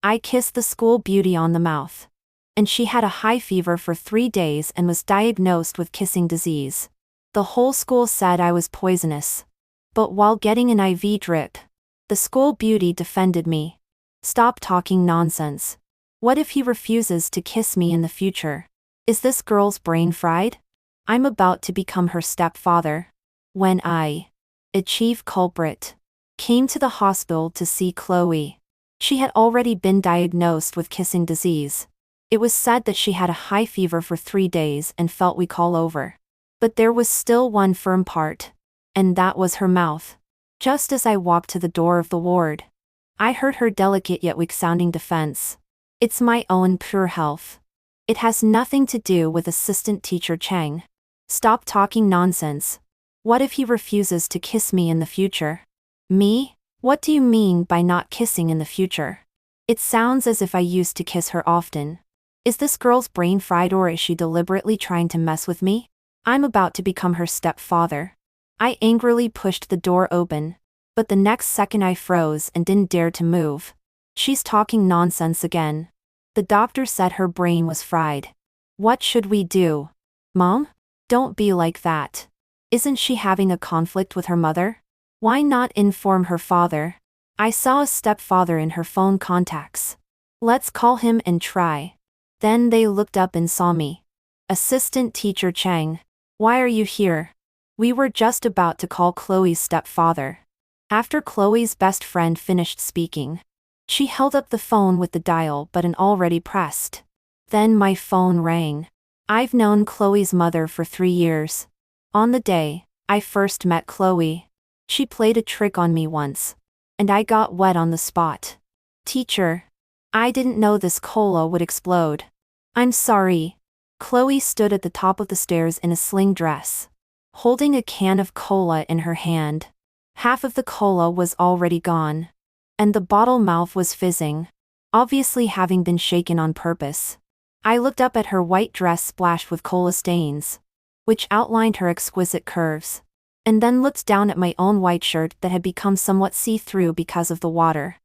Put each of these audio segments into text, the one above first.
I kissed the school beauty on the mouth. And she had a high fever for 3 days and was diagnosed with kissing disease. The whole school said I was poisonous. But while getting an IV drip, the school beauty defended me. Stop talking nonsense. What if he refuses to kiss me in the future? Is this girl's brain fried? I'm about to become her stepfather. When I, a chief culprit, came to the hospital to see Chloe, she had already been diagnosed with kissing disease. It was said that she had a high fever for 3 days and felt weak all over. But there was still one firm part, and that was her mouth. Just as I walked to the door of the ward, I heard her delicate yet weak-sounding defense. It's my own pure health. It has nothing to do with Assistant Teacher Chang. Stop talking nonsense. What if he refuses to kiss me in the future? Me? What do you mean by not kissing in the future? It sounds as if I used to kiss her often. Is this girl's brain fried or is she deliberately trying to mess with me? I'm about to become her stepfather. I angrily pushed the door open, but the next second I froze and didn't dare to move. She's talking nonsense again. The doctor said her brain was fried. What should we do? Mom? Don't be like that. Isn't she having a conflict with her mother? Why not inform her father? I saw a stepfather in her phone contacts. Let's call him and try. Then they looked up and saw me. Assistant Teacher Chang. Why are you here? We were just about to call Chloe's stepfather. After Chloe's best friend finished speaking, she held up the phone with the dial button already pressed. Then my phone rang. I've known Chloe's mother for 3 years. On the day I first met Chloe, she played a trick on me once, and I got wet on the spot. Teacher, I didn't know this cola would explode. I'm sorry. Chloe stood at the top of the stairs in a sling dress, holding a can of cola in her hand. Half of the cola was already gone, and the bottle mouth was fizzing, obviously having been shaken on purpose. I looked up at her white dress splashed with cola stains, which outlined her exquisite curves, and then looked down at my own white shirt that had become somewhat see-through because of the water.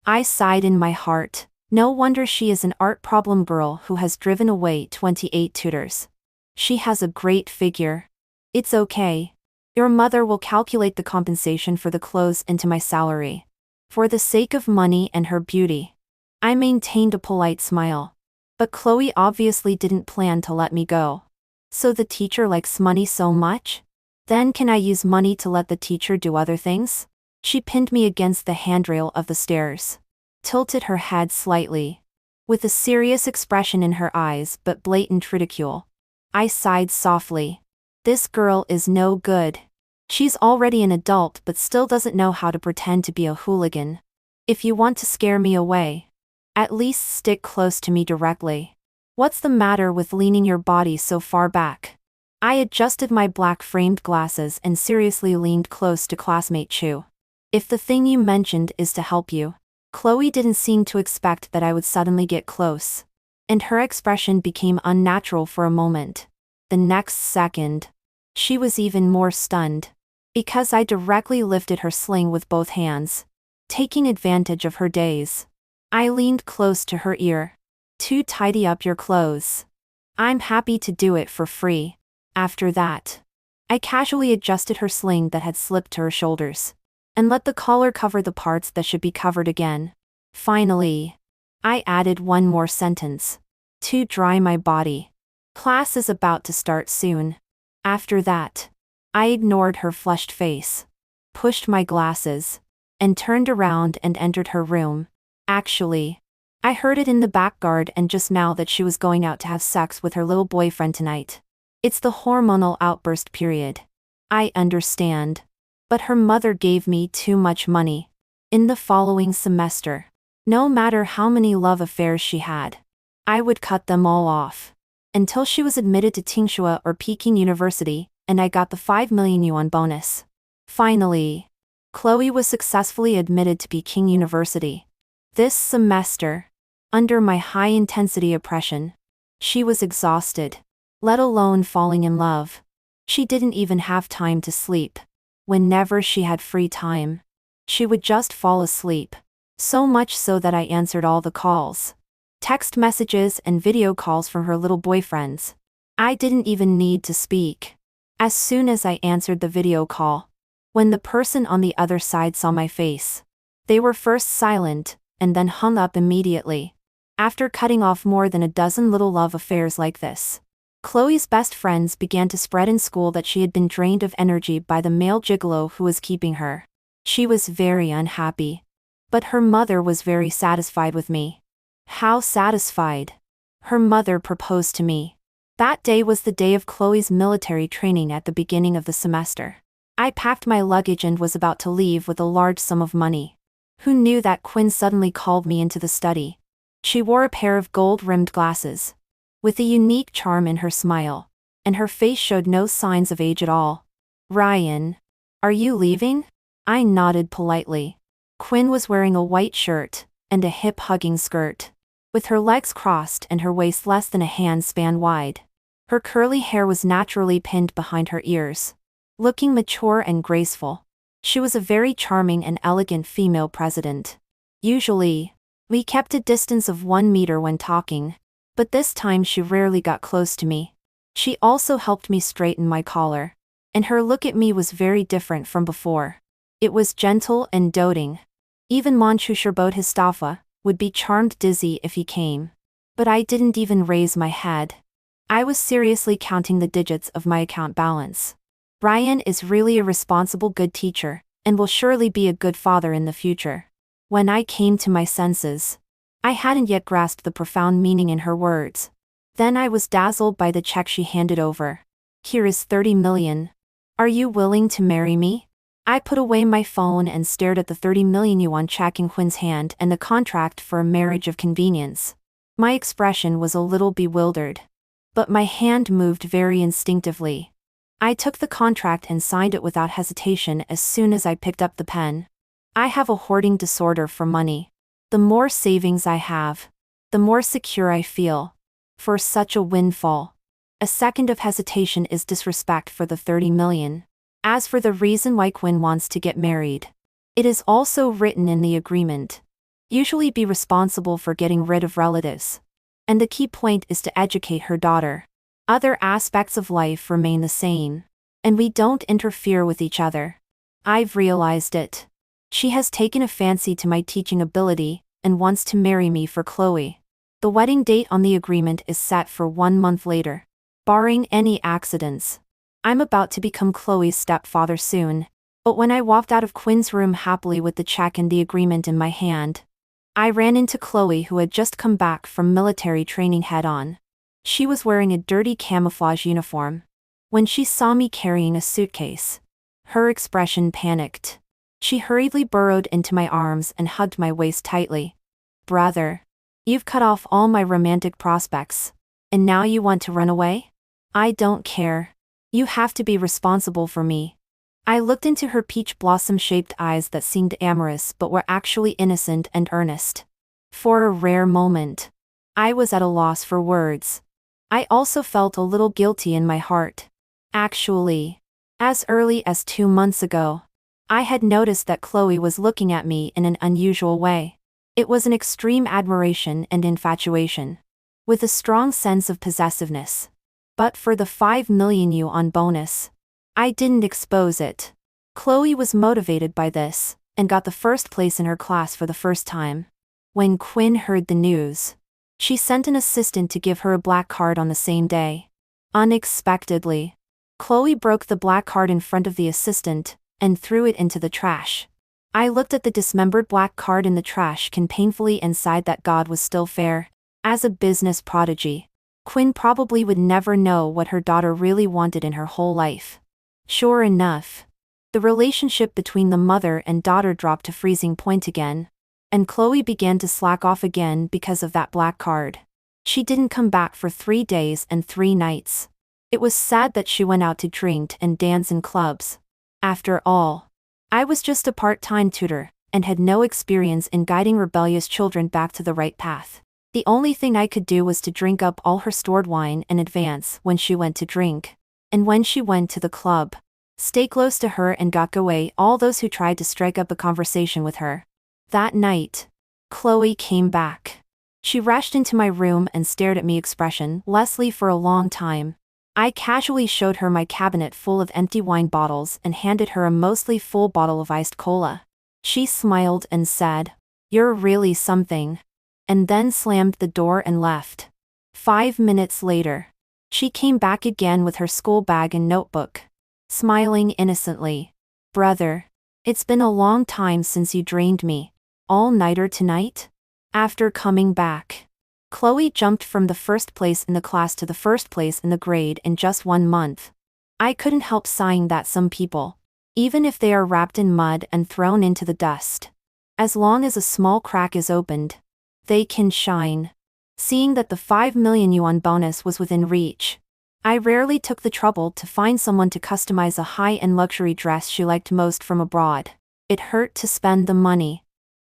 I sighed in my heart. No wonder she is an art problem girl who has driven away 28 tutors. She has a great figure. It's okay. Your mother will calculate the compensation for the clothes into my salary. For the sake of money and her beauty. I maintained a polite smile. But Chloe obviously didn't plan to let me go. So the teacher likes money so much? Then can I use money to let the teacher do other things? She pinned me against the handrail of the stairs, tilted her head slightly, with a serious expression in her eyes but blatant ridicule. I sighed softly. This girl is no good. She's already an adult but still doesn't know how to pretend to be a hooligan. If you want to scare me away, at least stick close to me directly. What's the matter with leaning your body so far back? I adjusted my black framed glasses and seriously leaned close to classmate Chu. If the thing you mentioned is to help you. Chloe didn't seem to expect that I would suddenly get close, and her expression became unnatural for a moment. The next second, she was even more stunned, because I directly lifted her sling with both hands, taking advantage of her daze. I leaned close to her ear. To tidy up your clothes. I'm happy to do it for free. After that, I casually adjusted her sling that had slipped to her shoulders, and let the collar cover the parts that should be covered again. Finally, I added one more sentence. To dry my body. Class is about to start soon. After that, I ignored her flushed face, pushed my glasses, and turned around and entered her room. Actually, I heard it in the back garden just now that she was going out to have sex with her little boyfriend tonight. It's the hormonal outburst period. I understand. But her mother gave me too much money. In the following semester, no matter how many love affairs she had, I would cut them all off. Until she was admitted to Tsinghua or Peking University, and I got the 5 million yuan bonus. Finally, Chloe was successfully admitted to Peking University. This semester, under my high-intensity oppression, she was exhausted, let alone falling in love. She didn't even have time to sleep. Whenever she had free time, she would just fall asleep, So much so that I answered all the calls. Text messages and video calls from her little boyfriends. I didn't even need to speak. As soon as I answered the video call, when the person on the other side saw my face, they were first silent, and then hung up immediately. After cutting off more than a dozen little love affairs like this, Chloe's best friends began to spread in school that she had been drained of energy by the male gigolo who was keeping her. She was very unhappy. But her mother was very satisfied with me. How satisfied? Her mother proposed to me. That day was the day of Chloe's military training at the beginning of the semester. I packed my luggage and was about to leave with a large sum of money. Who knew that Quinn suddenly called me into the study? She wore a pair of gold-rimmed glasses, with a unique charm in her smile, and her face showed no signs of age at all. "Ryan, are you leaving?" I nodded politely. Quinn was wearing a white shirt and a hip-hugging skirt, with her legs crossed and her waist less than a hand-span wide. Her curly hair was naturally pinned behind her ears, looking mature and graceful. She was a very charming and elegant female president. Usually, we kept a distance of 1 meter when talking, but this time she rarely got close to me. She also helped me straighten my collar, and her look at me was very different from before. It was gentle and doting. Even Manchu Sherboat would be charmed dizzy if he came. But I didn't even raise my head. I was seriously counting the digits of my account balance. Ryan is really a responsible good teacher, and will surely be a good father in the future. When I came to my senses, I hadn't yet grasped the profound meaning in her words. Then I was dazzled by the check she handed over. "Here is 30 million. Are you willing to marry me?" I put away my phone and stared at the 30 million yuan check in Quinn's hand and the contract for a marriage of convenience. My expression was a little bewildered, but my hand moved very instinctively. I took the contract and signed it without hesitation as soon as I picked up the pen. I have a hoarding disorder for money. The more savings I have, the more secure I feel. For such a windfall, a second of hesitation is disrespect for the 30 million. As for the reason why Quinn wants to get married, it is also written in the agreement. Usually be responsible for getting rid of relatives. And the key point is to educate her daughter. Other aspects of life remain the same, and we don't interfere with each other. I've realized it. She has taken a fancy to my teaching ability, and wants to marry me for Chloe. The wedding date on the agreement is set for 1 month later. Barring any accidents, I'm about to become Chloe's stepfather soon. But when I walked out of Quinn's room happily with the check and the agreement in my hand, I ran into Chloe, who had just come back from military training head-on. She was wearing a dirty camouflage uniform. When she saw me carrying a suitcase, her expression panicked. She hurriedly burrowed into my arms and hugged my waist tightly. "Brother, you've cut off all my romantic prospects, and now you want to run away? I don't care. You have to be responsible for me." I looked into her peach blossom-shaped eyes that seemed amorous but were actually innocent and earnest. For a rare moment, I was at a loss for words. I also felt a little guilty in my heart. Actually, as early as 2 months ago, I had noticed that Chloe was looking at me in an unusual way. It was an extreme admiration and infatuation, with a strong sense of possessiveness. But for the 5 million yuan bonus, I didn't expose it. Chloe was motivated by this, and got the first place in her class for the first time. When Quinn heard the news, she sent an assistant to give her a black card on the same day. Unexpectedly, Chloe broke the black card in front of the assistant, and threw it into the trash. I looked at the dismembered black card in the trash can painfully and sighed that God was still fair. As a business prodigy, Quinn probably would never know what her daughter really wanted in her whole life. Sure enough, the relationship between the mother and daughter dropped to freezing point again, and Chloe began to slack off again because of that black card. She didn't come back for 3 days and 3 nights. It was sad that she went out to drink and dance in clubs. After all, I was just a part-time tutor, and had no experience in guiding rebellious children back to the right path. The only thing I could do was to drink up all her stored wine in advance when she went to drink. And when she went to the club, stay close to her and gawk away all those who tried to strike up a conversation with her. That night, Chloe came back. She rushed into my room and stared at me expressionlessly for a long time. I casually showed her my cabinet full of empty wine bottles and handed her a mostly full bottle of iced cola. She smiled and said, "You're really something," and then slammed the door and left. 5 minutes later, she came back again with her school bag and notebook, smiling innocently. "Brother, it's been a long time since you drained me. All-nighter tonight?" After coming back, Chloe jumped from the first place in the class to the first place in the grade in just 1 month. I couldn't help sighing that some people, even if they are wrapped in mud and thrown into the dust, as long as a small crack is opened, they can shine. Seeing that the 5 million yuan bonus was within reach, I rarely took the trouble to find someone to customize a high-end luxury dress she liked most from abroad. It hurt to spend the money,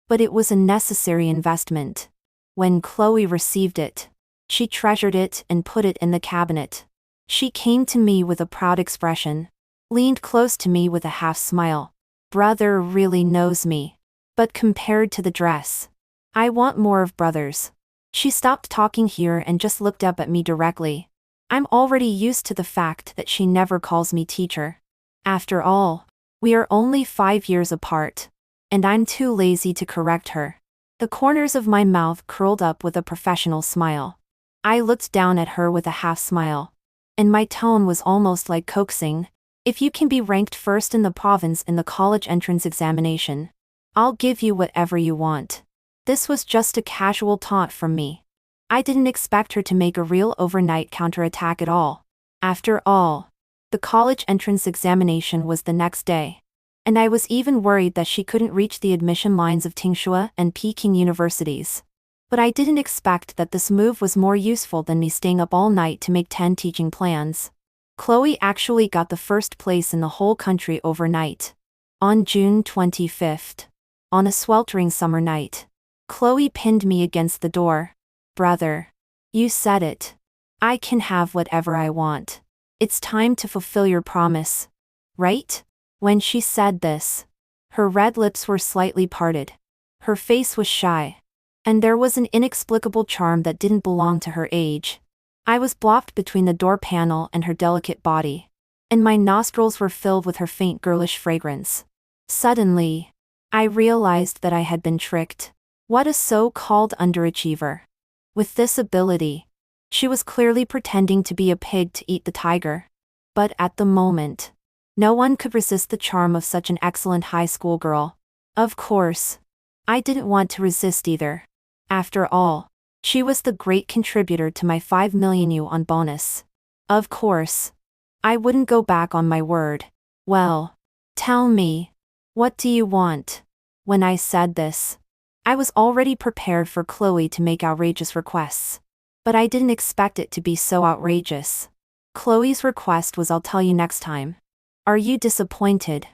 but it was a necessary investment. When Chloe received it, she treasured it and put it in the cabinet. She came to me with a proud expression, leaned close to me with a half smile. "Brother really knows me. But compared to the dress, I want more of brothers." She stopped talking here and just looked up at me directly. I'm already used to the fact that she never calls me teacher. After all, we are only 5 years apart, and I'm too lazy to correct her. The corners of my mouth curled up with a professional smile. I looked down at her with a half smile, and my tone was almost like coaxing. "If you can be ranked first in the province in the college entrance examination, I'll give you whatever you want." This was just a casual taunt from me. I didn't expect her to make a real overnight counterattack at all. After all, the college entrance examination was the next day, and I was even worried that she couldn't reach the admission lines of Tsinghua and Peking universities. But I didn't expect that this move was more useful than me staying up all night to make 10 teaching plans. Chloe actually got the first place in the whole country overnight. On June 25th, on a sweltering summer night, Chloe pinned me against the door. "Brother, you said it. I can have whatever I want. It's time to fulfill your promise, right?" When she said this, her red lips were slightly parted. Her face was shy, and there was an inexplicable charm that didn't belong to her age. I was blocked between the door panel and her delicate body, and my nostrils were filled with her faint girlish fragrance. Suddenly, I realized that I had been tricked. What a so-called underachiever. With this ability, she was clearly pretending to be a pig to eat the tiger. But at the moment, no one could resist the charm of such an excellent high school girl. Of course, I didn't want to resist either. After all, she was the great contributor to my 5 million yuan bonus. Of course, I wouldn't go back on my word. "Well, tell me, what do you want?" When I said this, I was already prepared for Chloe to make outrageous requests. But I didn't expect it to be so outrageous. Chloe's request was, "I'll tell you next time." Are you disappointed,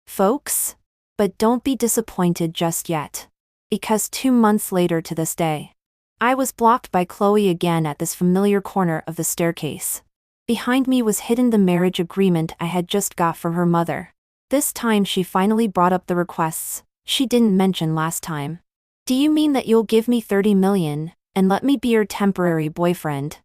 folks? But don't be disappointed just yet. Because 2 months later to this day, I was blocked by Chloe again at this familiar corner of the staircase. Behind me was hidden the marriage agreement I had just got from her mother. This time she finally brought up the requests she didn't mention last time. "Do you mean that you'll give me 30 million, and let me be your temporary boyfriend,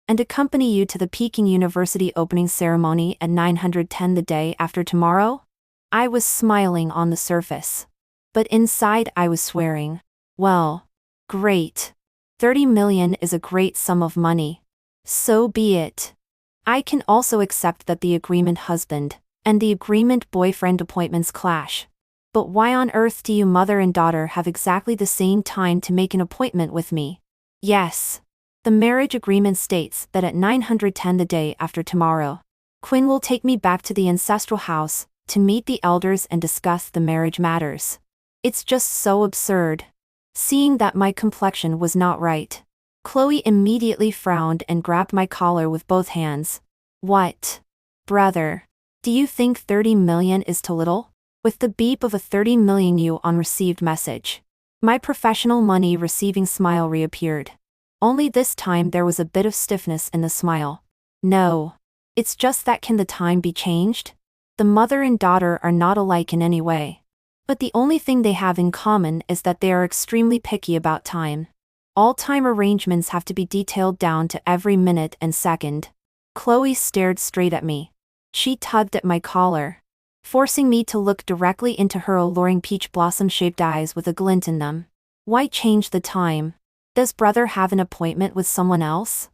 and accompany you to the Peking University opening ceremony at 910 the day after tomorrow?" I was smiling on the surface, but inside I was swearing. Well, great. 30 million is a great sum of money. So be it. I can also accept that the agreement husband and the agreement boyfriend appointments clash. But why on earth do you mother and daughter have exactly the same time to make an appointment with me? Yes. The marriage agreement states that at 910 the day after tomorrow, Quinn will take me back to the ancestral house to meet the elders and discuss the marriage matters. It's just so absurd. Seeing that my complexion was not right, Chloe immediately frowned and grabbed my collar with both hands. "What? Brother, do you think 30 million is too little?" With the beep of a 30 million yuan received message, my professional money receiving smile reappeared. Only this time there was a bit of stiffness in the smile. "No. It's just that can the time be changed? The mother and daughter are not alike in any way. But the only thing they have in common is that they are extremely picky about time. All time arrangements have to be detailed down to every minute and second. Chloe stared straight at me. She tugged at my collar, forcing me to look directly into her alluring peach blossom-shaped eyes with a glint in them. Why change the time? Does brother have an appointment with someone else?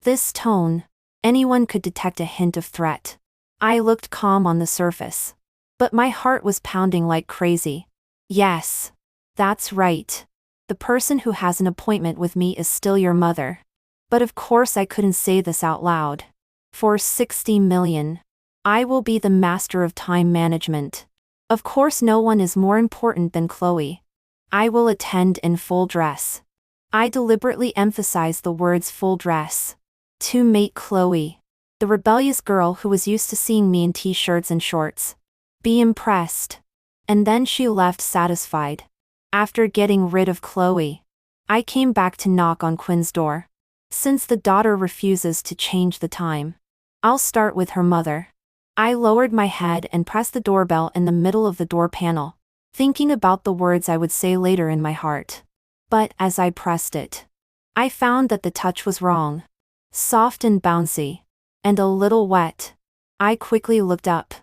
This tone, anyone could detect a hint of threat. I looked calm on the surface, but my heart was pounding like crazy. Yes, that's right. The person who has an appointment with me is still your mother. But of course I couldn't say this out loud. For 60 million. I will be the master of time management. Of course no one is more important than Chloe. I will attend in full dress. I deliberately emphasize the words full dress. To mate Chloe, the rebellious girl who was used to seeing me in t-shirts and shorts. Be impressed. And then she left satisfied. After getting rid of Chloe, I came back to knock on Quinn's door. Since the daughter refuses to change the time, I'll start with her mother. I lowered my head and pressed the doorbell in the middle of the door panel, thinking about the words I would say later in my heart. But as I pressed it, I found that the touch was wrong. Soft and bouncy, and a little wet. I quickly looked up.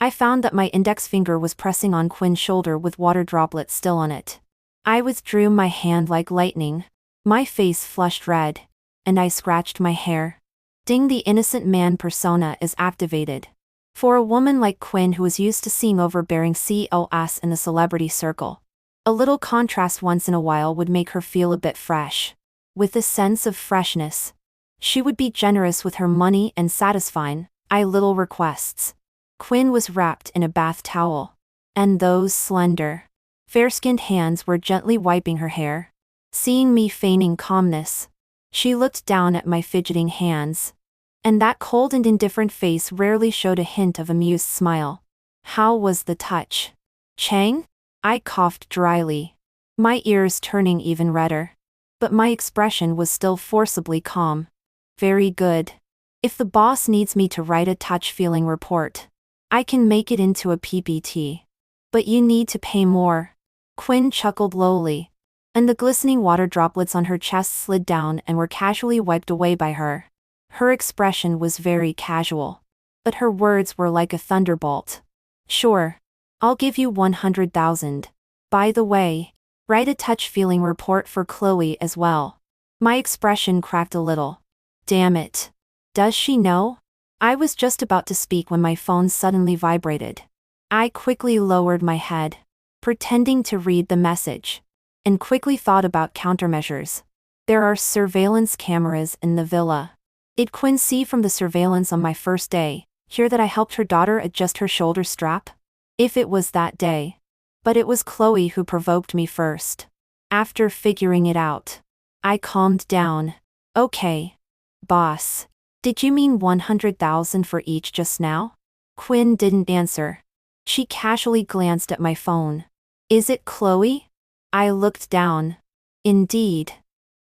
I found that my index finger was pressing on Quinn's shoulder with water droplets still on it. I withdrew my hand like lightning. My face flushed red, and I scratched my hair. Ding, the innocent man persona is activated. For a woman like Quinn who is used to seeing overbearing COS in the celebrity circle, a little contrast once in a while would make her feel a bit fresh. With a sense of freshness, she would be generous with her money and satisfying little requests. Quinn was wrapped in a bath towel, and those slender, fair-skinned hands were gently wiping her hair. Seeing me feigning calmness, she looked down at my fidgeting hands, and that cold and indifferent face rarely showed a hint of amused smile. How was the touch? Chang? I coughed dryly, my ears turning even redder. But my expression was still forcibly calm. Very good. If the boss needs me to write a touch-feeling report, I can make it into a PPT. But you need to pay more. Quinn chuckled lowly, and the glistening water droplets on her chest slid down and were casually wiped away by her. Her expression was very casual, but her words were like a thunderbolt. Sure. I'll give you 100,000. By the way, write a touch-feeling report for Chloe as well. My expression cracked a little. Damn it. Does she know? I was just about to speak when my phone suddenly vibrated. I quickly lowered my head, pretending to read the message, and quickly thought about countermeasures. There are surveillance cameras in the villa. Did Quinn see from the surveillance on my first day, hear that I helped her daughter adjust her shoulder strap? If it was that day. But it was Chloe who provoked me first. After figuring it out, I calmed down. Okay. Boss. Did you mean 100,000 for each just now? Quinn didn't answer. She casually glanced at my phone. Is it Chloe? I looked down. Indeed.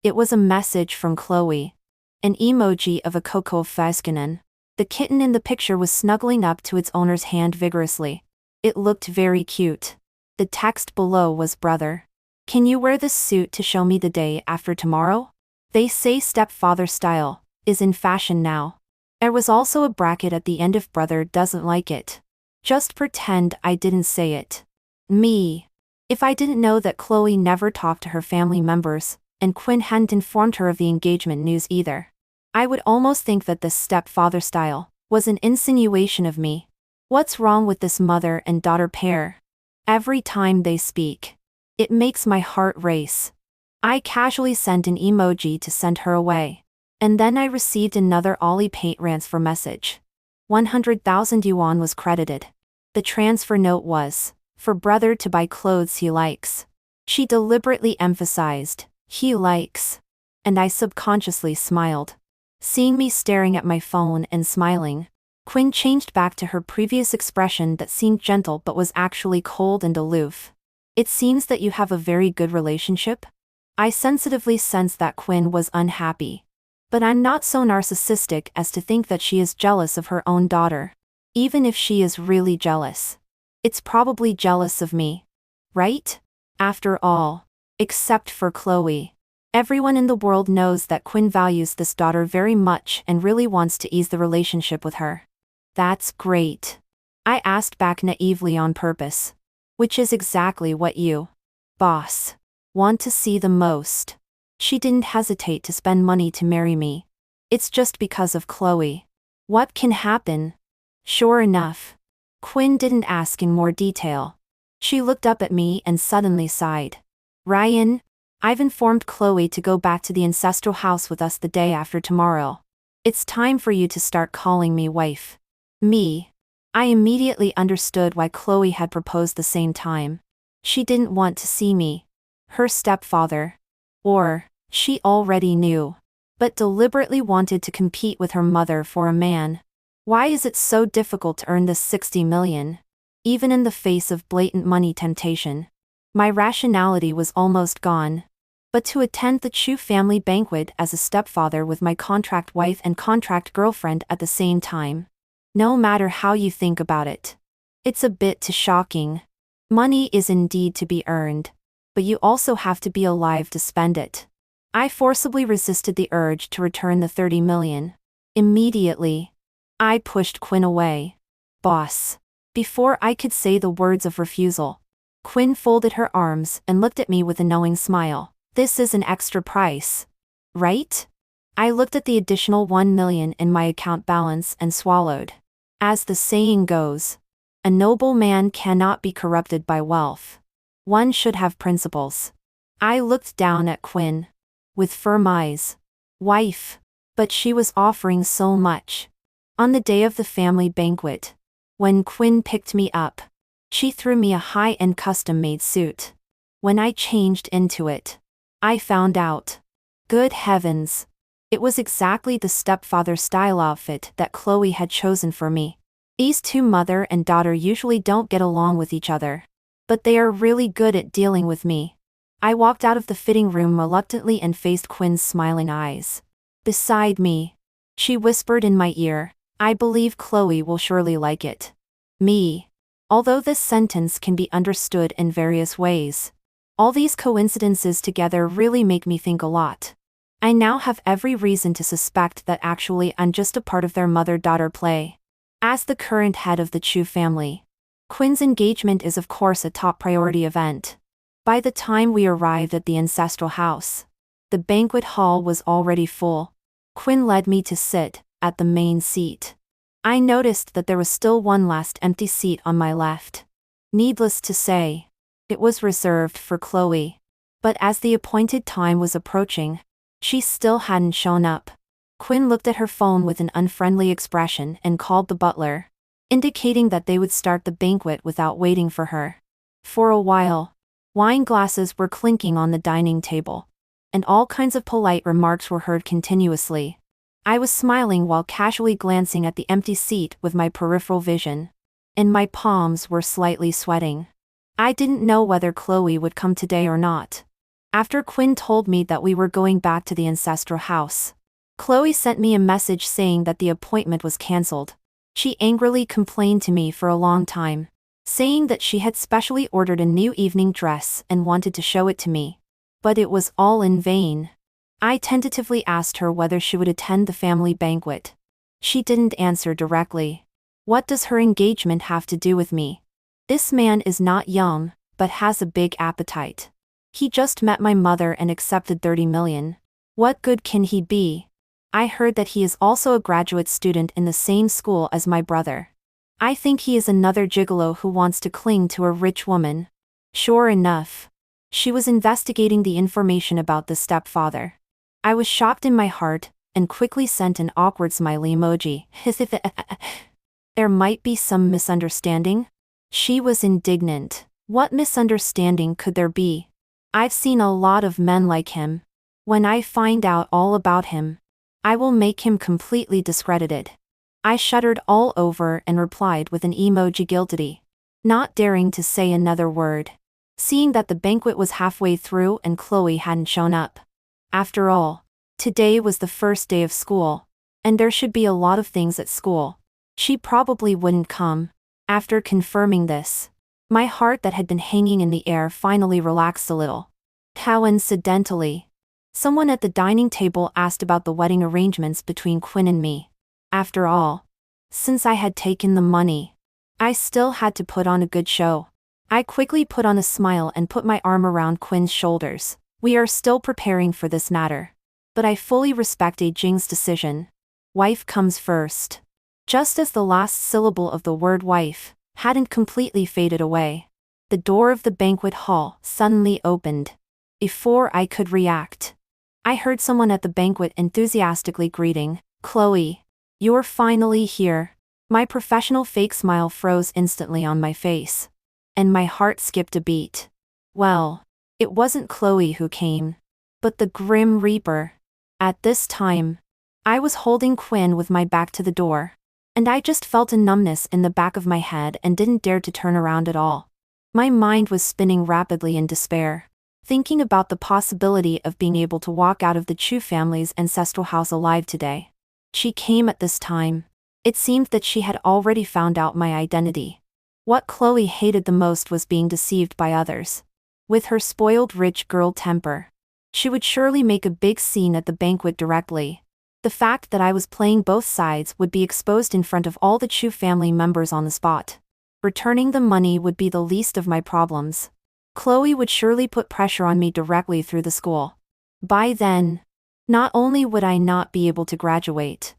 It was a message from Chloe. An emoji of a Coco Faskinen. The kitten in the picture was snuggling up to its owner's hand vigorously. It looked very cute. The text below was brother. Can you wear this suit to show me the day after tomorrow? They say stepfather style is in fashion now. There was also a bracket at the end if brother doesn't like it. Just pretend I didn't say it. Me. If I didn't know that Chloe never talked to her family members, and Quinn hadn't informed her of the engagement news either, I would almost think that this stepfather style was an insinuation of me. What's wrong with this mother and daughter pair? Every time they speak, it makes my heart race. I casually sent an emoji to send her away. And then I received another Alipay transfer message. 100,000 yuan was credited. The transfer note was, for brother to buy clothes he likes. She deliberately emphasized, he likes. And I subconsciously smiled. Seeing me staring at my phone and smiling, Quinn changed back to her previous expression that seemed gentle but was actually cold and aloof. It seems that you have a very good relationship? I sensitively sensed that Quinn was unhappy. But I'm not so narcissistic as to think that she is jealous of her own daughter. Even if she is really jealous, it's probably jealous of me. right? After all. Except for Chloe. Everyone in the world knows that Quinn values this daughter very much and really wants to ease the relationship with her. That's great. I asked back naively on purpose. Which is exactly what you, boss, want to see the most. She didn't hesitate to spend money to marry me. It's just because of Chloe. What can happen? Sure enough. Quinn didn't ask in more detail. She looked up at me and suddenly sighed. Ryan, I've informed Chloe to go back to the ancestral house with us the day after tomorrow. It's time for you to start calling me wife. Me. I immediately understood why Chloe had proposed the same time. She didn't want to see me, her stepfather. Or, she already knew. But deliberately wanted to compete with her mother for a man. Why is it so difficult to earn this 60 million? Even in the face of blatant money temptation. My rationality was almost gone. But to attend the Chu family banquet as a stepfather with my contract wife and contract girlfriend at the same time. No matter how you think about it. It's a bit too shocking. Money is indeed to be earned. But you also have to be alive to spend it. I forcibly resisted the urge to return the 30 million. Immediately. I pushed Quinn away. Boss. Before I could say the words of refusal, Quinn folded her arms and looked at me with a knowing smile. This is an extra price. Right? I looked at the additional 1 million in my account balance and swallowed. As the saying goes, a noble man cannot be corrupted by wealth. One should have principles. I looked down at Quinn. With firm eyes. Wife. But she was offering so much. On the day of the family banquet, when Quinn picked me up, she threw me a high-end custom-made suit. When I changed into it, I found out. Good heavens. It was exactly the stepfather-style outfit that Chloe had chosen for me. These two mother and daughter usually don't get along with each other. But they are really good at dealing with me. I walked out of the fitting room reluctantly and faced Quinn's smiling eyes. Beside me. She whispered in my ear, I believe Chloe will surely like it. Me. Although this sentence can be understood in various ways. All these coincidences together really make me think a lot. I now have every reason to suspect that actually I'm just a part of their mother-daughter play. As the current head of the Chu family, Quinn's engagement is of course a top priority event. By the time we arrived at the ancestral house, the banquet hall was already full. Quinn led me to sit at the main seat. I noticed that there was still one last empty seat on my left. Needless to say, it was reserved for Chloe. But as the appointed time was approaching, she still hadn't shown up. Quinn looked at her phone with an unfriendly expression and called the butler, indicating that they would start the banquet without waiting for her. For a while, wine glasses were clinking on the dining table, and all kinds of polite remarks were heard continuously. I was smiling while casually glancing at the empty seat with my peripheral vision, and my palms were slightly sweating. I didn't know whether Chloe would come today or not. After Quinn told me that we were going back to the ancestral house, Chloe sent me a message saying that the appointment was cancelled. She angrily complained to me for a long time, saying that she had specially ordered a new evening dress and wanted to show it to me. But it was all in vain. I tentatively asked her whether she would attend the family banquet. She didn't answer directly. What does her engagement have to do with me? This man is not young, but has a big appetite. He just met my mother and accepted 30 million. What good can he be? I heard that he is also a graduate student in the same school as my brother. I think he is another gigolo who wants to cling to a rich woman. Sure enough, she was investigating the information about the stepfather. I was shocked in my heart, and quickly sent an awkward smiley emoji. There might be some misunderstanding? She was indignant. What misunderstanding could there be? I've seen a lot of men like him. When I find out all about him, I will make him completely discredited. I shuddered all over and replied with an emoji guiltily, not daring to say another word, seeing that the banquet was halfway through and Chloe hadn't shown up. After all, today was the first day of school, and there should be a lot of things at school. She probably wouldn't come. After confirming this, My heart that had been hanging in the air finally relaxed a little. Coincidentally, someone at the dining table asked about the wedding arrangements between Quinn and me. After all, since I had taken the money, I still had to put on a good show. I quickly put on a smile and put my arm around Quinn's shoulders. We are still preparing for this matter. But I fully respect Jing's decision. Wife comes first. Just as the last syllable of the word wife hadn't completely faded away, the door of the banquet hall suddenly opened. Before I could react, I heard someone at the banquet enthusiastically greeting, "Chloe, you're finally here." My professional fake smile froze instantly on my face, and my heart skipped a beat. Well, it wasn't Chloe who came, but the Grim Reaper. At this time, I was holding Quinn with my back to the door, and I just felt a numbness in the back of my head and didn't dare to turn around at all. My mind was spinning rapidly in despair, thinking about the possibility of being able to walk out of the Chu family's ancestral house alive today. She came at this time. It seemed that she had already found out my identity. What Chloe hated the most was being deceived by others. With her spoiled rich girl temper, she would surely make a big scene at the banquet directly. The fact that I was playing both sides would be exposed in front of all the Chu family members on the spot. Returning the money would be the least of my problems. Chloe would surely put pressure on me directly through the school. By then, not only would I not be able to graduate,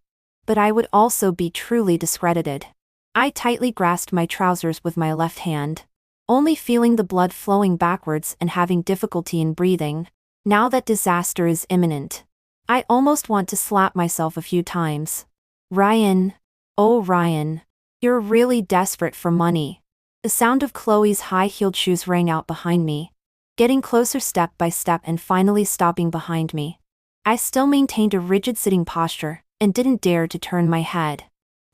but I would also be truly discredited. I tightly grasped my trousers with my left hand, only feeling the blood flowing backwards and having difficulty in breathing. Now that disaster is imminent, I almost want to slap myself a few times. Ryan. Oh Ryan. You're really desperate for money. The sound of Chloe's high-heeled shoes rang out behind me, getting closer step by step and finally stopping behind me. I still maintained a rigid sitting posture, and didn't dare to turn my head.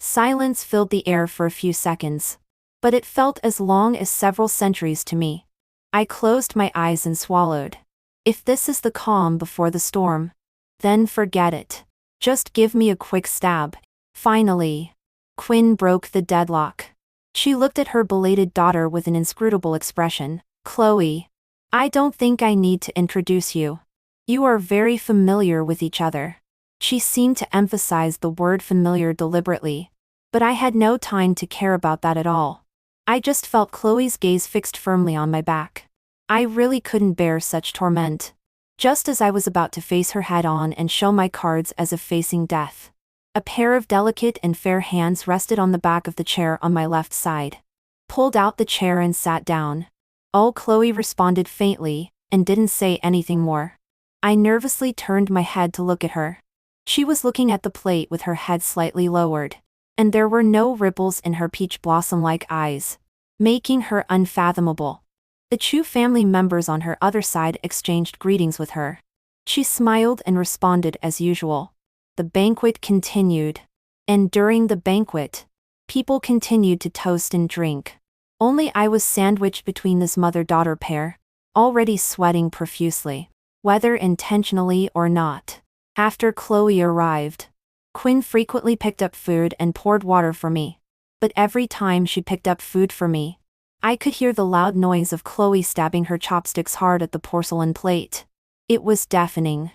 Silence filled the air for a few seconds, but it felt as long as several centuries to me. I closed my eyes and swallowed. If this is the calm before the storm, then forget it. Just give me a quick stab. Finally, Quinn broke the deadlock. She looked at her belated daughter with an inscrutable expression. "Chloe, I don't think I need to introduce you. You are very familiar with each other." She seemed to emphasize the word familiar deliberately, but I had no time to care about that at all. I just felt Chloe's gaze fixed firmly on my back. I really couldn't bear such torment. Just as I was about to face her head on and show my cards as if facing death, a pair of delicate and fair hands rested on the back of the chair on my left side. Pulled out the chair and sat down. Oh, Chloe responded faintly, and didn't say anything more. I nervously turned my head to look at her. She was looking at the plate with her head slightly lowered, and there were no ripples in her peach blossom-like eyes, making her unfathomable. The Chu family members on her other side exchanged greetings with her. She smiled and responded as usual. The banquet continued. And during the banquet, people continued to toast and drink. Only I was sandwiched between this mother-daughter pair, already sweating profusely, whether intentionally or not. After Chloe arrived, Quinn frequently picked up food and poured water for me. But every time she picked up food for me, I could hear the loud noise of Chloe stabbing her chopsticks hard at the porcelain plate. It was deafening.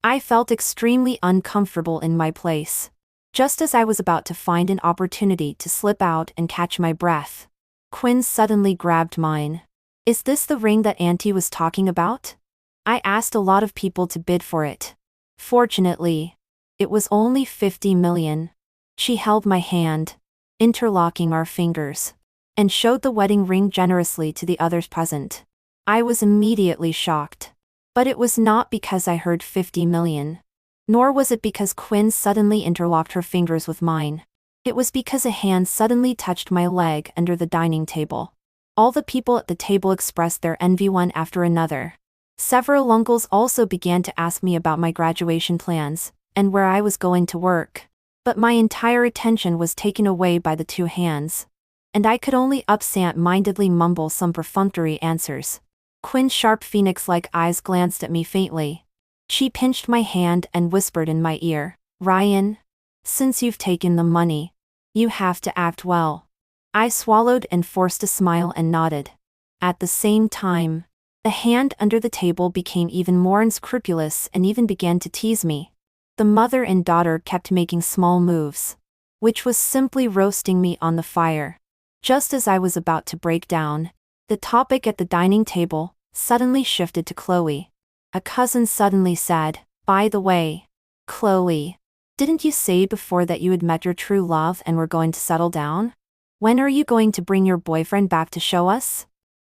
I felt extremely uncomfortable in my place. Just as I was about to find an opportunity to slip out and catch my breath, Quinn suddenly grabbed mine. "Is this the ring that Auntie was talking about?" I asked a lot of people to bid for it. Fortunately, it was only 50 million. She held my hand, interlocking our fingers, and showed the wedding ring generously to the others present. I was immediately shocked. But it was not because I heard 50 million. Nor was it because Quinn suddenly interlocked her fingers with mine. It was because a hand suddenly touched my leg under the dining table. All the people at the table expressed their envy one after another. Several uncles also began to ask me about my graduation plans, and where I was going to work. But my entire attention was taken away by the two hands, and I could only absent-mindedly mumble some perfunctory answers. Quinn's sharp phoenix-like eyes glanced at me faintly. She pinched my hand and whispered in my ear, "Ryan, since you've taken the money, you have to act well." I swallowed and forced a smile and nodded. At the same time, the hand under the table became even more unscrupulous and even began to tease me. The mother and daughter kept making small moves, which was simply roasting me on the fire. Just as I was about to break down, the topic at the dining table suddenly shifted to Chloe. A cousin suddenly said, "By the way, Chloe, didn't you say before that you had met your true love and were going to settle down? When are you going to bring your boyfriend back to show us?"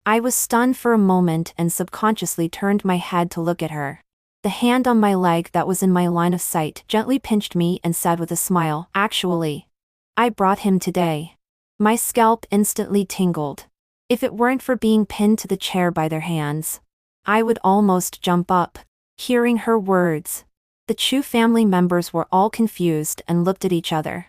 I was stunned for a moment and subconsciously turned my head to look at her. The hand on my leg that was in my line of sight gently pinched me and said with a smile, "Actually, I brought him today." My scalp instantly tingled. If it weren't for being pinned to the chair by their hands, I would almost jump up. Hearing her words, the Chu family members were all confused and looked at each other.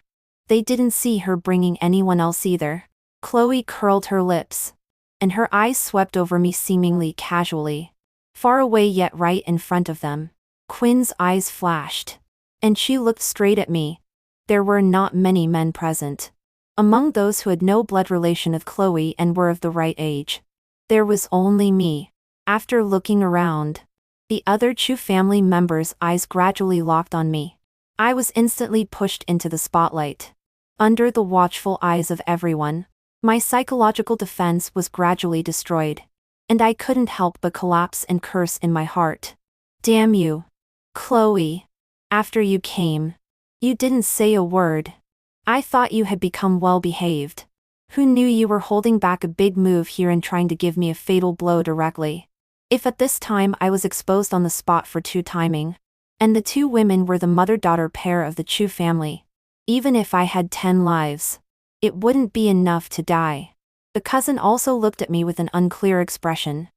They didn't see her bringing anyone else either. Chloe curled her lips, and her eyes swept over me seemingly casually. Far away yet right in front of them, Quinn's eyes flashed, and she looked straight at me. There were not many men present. Among those who had no blood relation with Chloe and were of the right age, there was only me. After looking around, the other Chu family members' eyes gradually locked on me. I was instantly pushed into the spotlight. Under the watchful eyes of everyone, my psychological defense was gradually destroyed, and I couldn't help but collapse and curse in my heart. "Damn you, Chloe. After you came, you didn't say a word. I thought you had become well behaved. Who knew you were holding back a big move here and trying to give me a fatal blow directly?" If at this time I was exposed on the spot for two timing, and the two women were the mother-daughter pair of the Chu family, even if I had 10 lives, it wouldn't be enough to die. The cousin also looked at me with an unclear expression.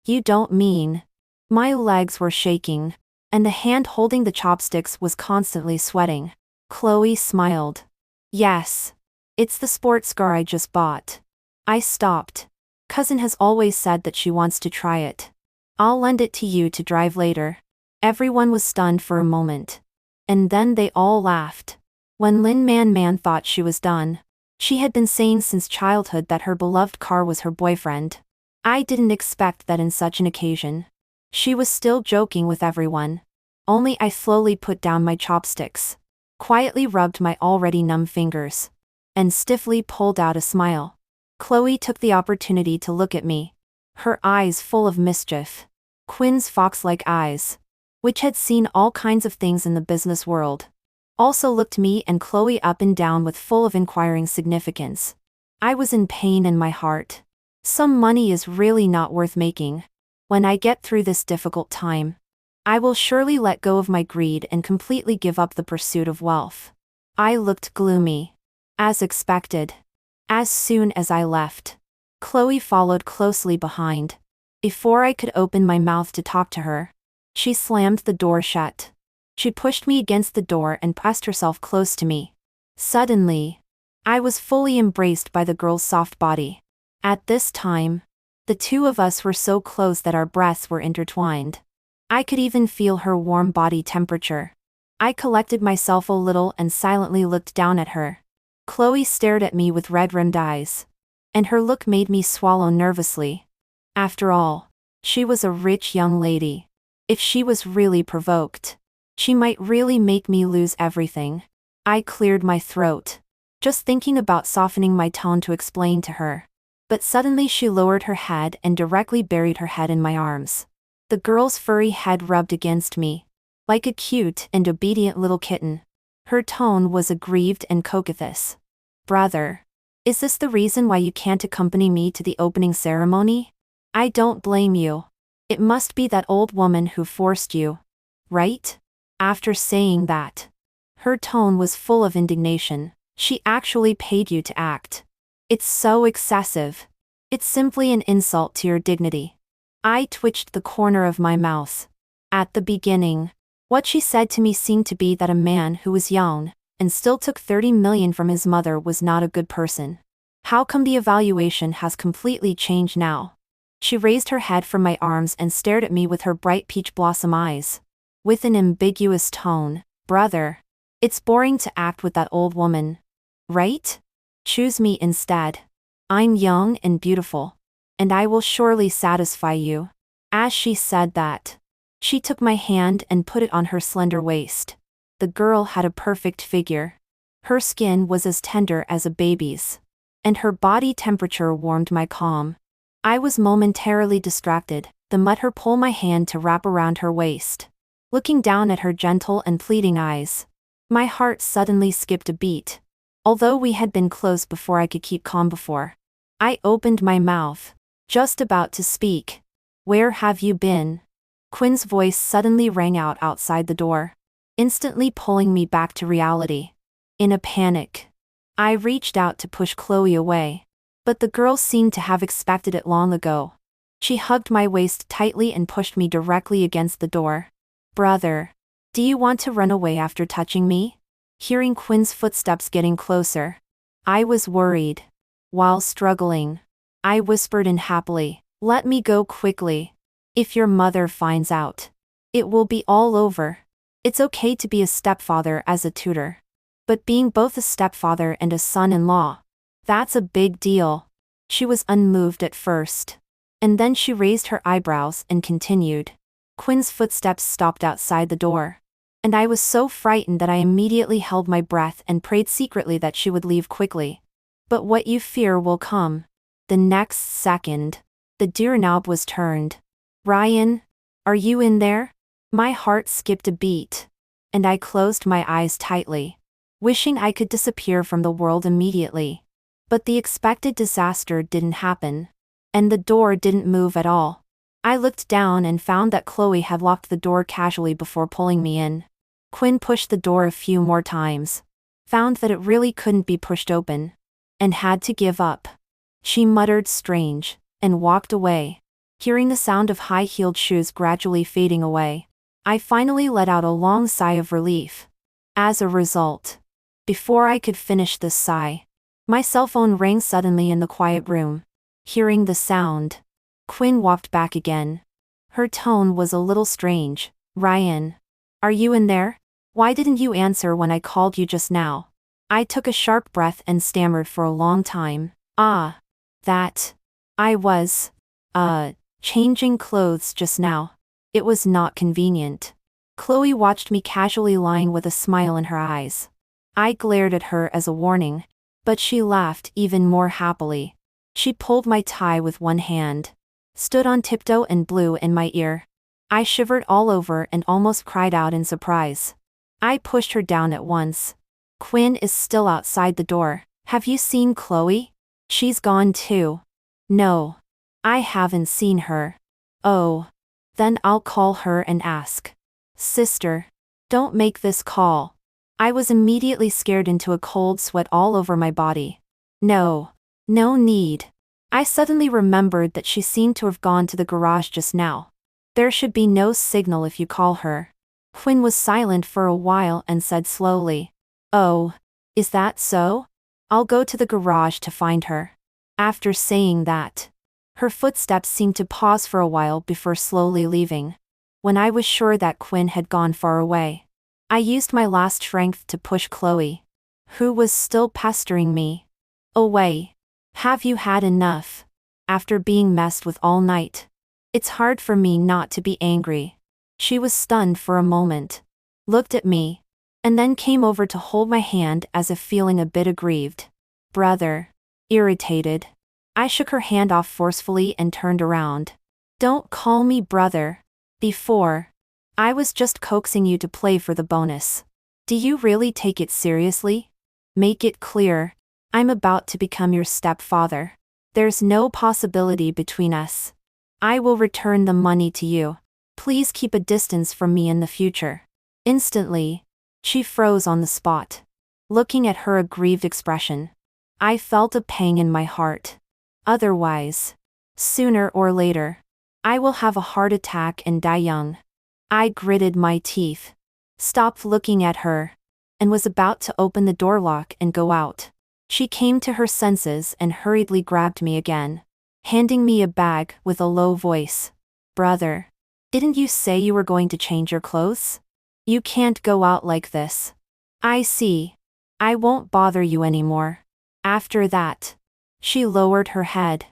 "You don't mean..." My legs were shaking, and the hand holding the chopsticks was constantly sweating. Chloe smiled. "Yes. It's the sports car I just bought." I stopped. "Cousin has always said that she wants to try it. I'll lend it to you to drive later." Everyone was stunned for a moment, and then they all laughed. When Lin Man thought she was done, she had been saying since childhood that her beloved car was her boyfriend. I didn't expect that in such an occasion. She was still joking with everyone. Only I slowly put down my chopsticks, quietly rubbed my already numb fingers, and stiffly pulled out a smile. Chloe took the opportunity to look at me, her eyes full of mischief. Quinn's fox-like eyes, which had seen all kinds of things in the business world, also looked me and Chloe up and down with full of inquiring significance. I was in pain in my heart. Some money is really not worth making. When I get through this difficult time, I will surely let go of my greed and completely give up the pursuit of wealth. I looked gloomy. As expected. As soon as I left, Chloe followed closely behind. Before I could open my mouth to talk to her, she slammed the door shut. She pushed me against the door and pressed herself close to me. Suddenly, I was fully embraced by the girl's soft body. At this time, the two of us were so close that our breaths were intertwined. I could even feel her warm body temperature. I collected myself a little and silently looked down at her. Chloe stared at me with red-rimmed eyes, and her look made me swallow nervously. After all, she was a rich young lady. If she was really provoked, she might really make me lose everything. I cleared my throat, just thinking about softening my tone to explain to her. But suddenly she lowered her head and directly buried her head in my arms. The girl's furry head rubbed against me, like a cute and obedient little kitten. Her tone was aggrieved and coquettish. "Brother, is this the reason why you can't accompany me to the opening ceremony? I don't blame you. It must be that old woman who forced you, right?" After saying that, her tone was full of indignation. "She actually paid you to act. It's so excessive. It's simply an insult to your dignity." I twitched the corner of my mouth. At the beginning, what she said to me seemed to be that a man who was young and still took 30 million from his mother was not a good person. How come the evaluation has completely changed now? She raised her head from my arms and stared at me with her bright peach blossom eyes. With an ambiguous tone, "Brother, it's boring to act with that old woman, right? Choose me instead." I'm young and beautiful. And I will surely satisfy you. As she said that, she took my hand and put it on her slender waist. The girl had a perfect figure. Her skin was as tender as a baby's. And her body temperature warmed my calm. I was momentarily distracted, then let her pull my hand to wrap around her waist. Looking down at her gentle and pleading eyes, my heart suddenly skipped a beat. Although we had been close before I could keep calm before. I opened my mouth, just about to speak. Where have you been? Quinn's voice suddenly rang out outside the door, instantly pulling me back to reality. In a panic, I reached out to push Chloe away, but the girl seemed to have expected it long ago. She hugged my waist tightly and pushed me directly against the door. Brother, do you want to run away after touching me? Hearing Quinn's footsteps getting closer, I was worried. While struggling, I whispered in happily, let me go quickly. If your mother finds out, it will be all over. It's okay to be a stepfather as a tutor. But being both a stepfather and a son-in-law, that's a big deal. She was unmoved at first. And then she raised her eyebrows and continued. Quinn's footsteps stopped outside the door. And I was so frightened that I immediately held my breath and prayed secretly that she would leave quickly. But what you fear will come. The next second, the doorknob was turned. Ryan, are you in there? My heart skipped a beat. And I closed my eyes tightly, wishing I could disappear from the world immediately. But the expected disaster didn't happen. And the door didn't move at all. I looked down and found that Chloe had locked the door casually before pulling me in. Quinn pushed the door a few more times, found that it really couldn't be pushed open, and had to give up. She muttered strange, and walked away. Hearing the sound of high-heeled shoes gradually fading away, I finally let out a long sigh of relief. As a result, before I could finish this sigh, my cell phone rang suddenly in the quiet room. Hearing the sound, Quinn walked back again. Her tone was a little strange. Ryan, are you in there? Why didn't you answer when I called you just now? I took a sharp breath and stammered for a long time. I was, changing clothes just now. It was not convenient. Chloe watched me casually lying with a smile in her eyes. I glared at her as a warning, but she laughed even more happily. She pulled my tie with one hand, stood on tiptoe and blew in my ear. I shivered all over and almost cried out in surprise. I pushed her down at once. Quinn is still outside the door. Have you seen Chloe? She's gone too. No. I haven't seen her. Oh. Then I'll call her and ask. Sister, don't make this call. I was immediately scared into a cold sweat all over my body. No need. I suddenly remembered that she seemed to have gone to the garage just now. There should be no signal if you call her. Quinn was silent for a while and said slowly, oh, is that so? I'll go to the garage to find her. After saying that, her footsteps seemed to pause for a while before slowly leaving. When I was sure that Quinn had gone far away, I used my last strength to push Chloe, who was still pestering me, away. Have you had enough? After being messed with all night, it's hard for me not to be angry. She was stunned for a moment, looked at me, and then came over to hold my hand as if feeling a bit aggrieved. Brother. Irritated, I shook her hand off forcefully and turned around. Don't call me brother. Before, I was just coaxing you to play for the bonus. Do you really take it seriously? Make it clear, I'm about to become your stepfather. There's no possibility between us. I will return the money to you. Please keep a distance from me in the future. Instantly, she froze on the spot. Looking at her aggrieved expression, I felt a pang in my heart. Otherwise, sooner or later, I will have a heart attack and die young. I gritted my teeth, stopped looking at her, and was about to open the door lock and go out. She came to her senses and hurriedly grabbed me again, handing me a bag with a low voice. Brother, didn't you say you were going to change your clothes? You can't go out like this. I see. I won't bother you anymore. After that, She lowered her head,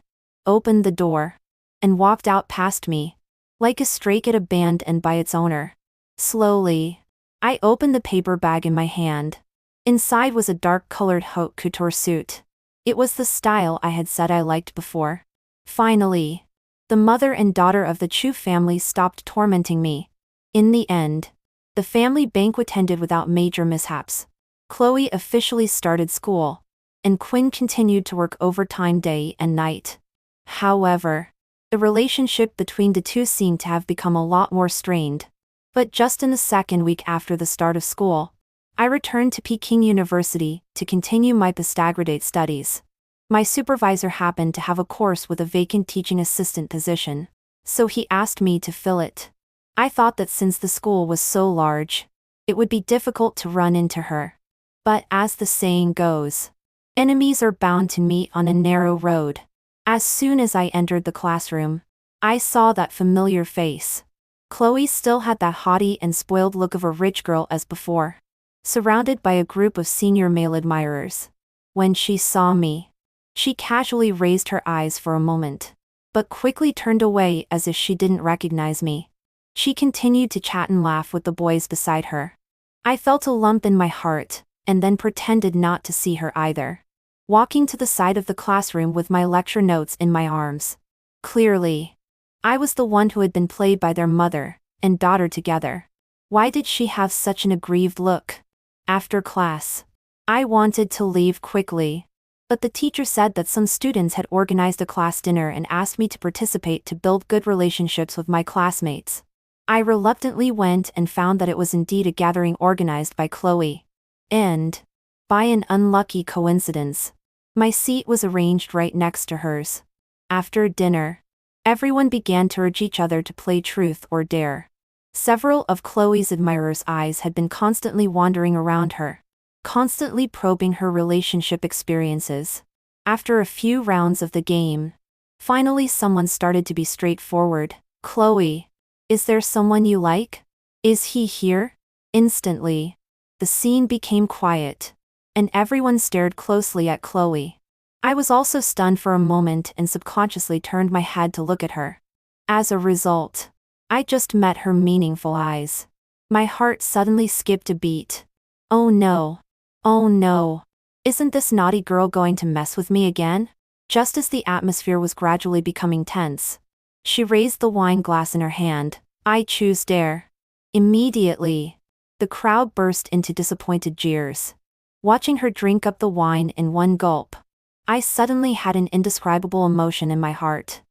opened the door, and walked out past me, like a stray cat abandoned by its owner. Slowly, I opened the paper bag in my hand. Inside was a dark-colored haute couture suit. It was the style I had said I liked before. Finally, the mother and daughter of the Chu family stopped tormenting me. In the end, the family banquet ended without major mishaps. Chloe officially started school, and Quinn continued to work overtime day and night. However, the relationship between the two seemed to have become a lot more strained. But just in the second week after the start of school, I returned to Peking University to continue my postgraduate studies. My supervisor happened to have a course with a vacant teaching assistant position, so he asked me to fill it. I thought that since the school was so large, it would be difficult to run into her. But as the saying goes, enemies are bound to meet on a narrow road. As soon as I entered the classroom, I saw that familiar face. Chloe still had that haughty and spoiled look of a rich girl as before, surrounded by a group of senior male admirers. When she saw me, she casually raised her eyes for a moment, but quickly turned away as if she didn't recognize me. She continued to chat and laugh with the boys beside her. I felt a lump in my heart, and then pretended not to see her either, walking to the side of the classroom with my lecture notes in my arms. Clearly, I was the one who had been played by their mother and daughter together. Why did she have such an aggrieved look? After class, I wanted to leave quickly, but the teacher said that some students had organized a class dinner and asked me to participate to build good relationships with my classmates. I reluctantly went and found that it was indeed a gathering organized by Chloe. And, by an unlucky coincidence, my seat was arranged right next to hers. After dinner, everyone began to urge each other to play truth or dare. Several of Chloe's admirers' eyes had been constantly wandering around her, constantly probing her relationship experiences. After a few rounds of the game, finally someone started to be straightforward. "Chloe, is there someone you like? Is he here?" Instantly, the scene became quiet, and everyone stared closely at Chloe. I was also stunned for a moment and subconsciously turned my head to look at her. As a result, I just met her meaningful eyes. My heart suddenly skipped a beat. Oh no. Oh no. Isn't this naughty girl going to mess with me again? Just as the atmosphere was gradually becoming tense, she raised the wine glass in her hand. "I choose dare." Immediately, the crowd burst into disappointed jeers. Watching her drink up the wine in one gulp, I suddenly had an indescribable emotion in my heart.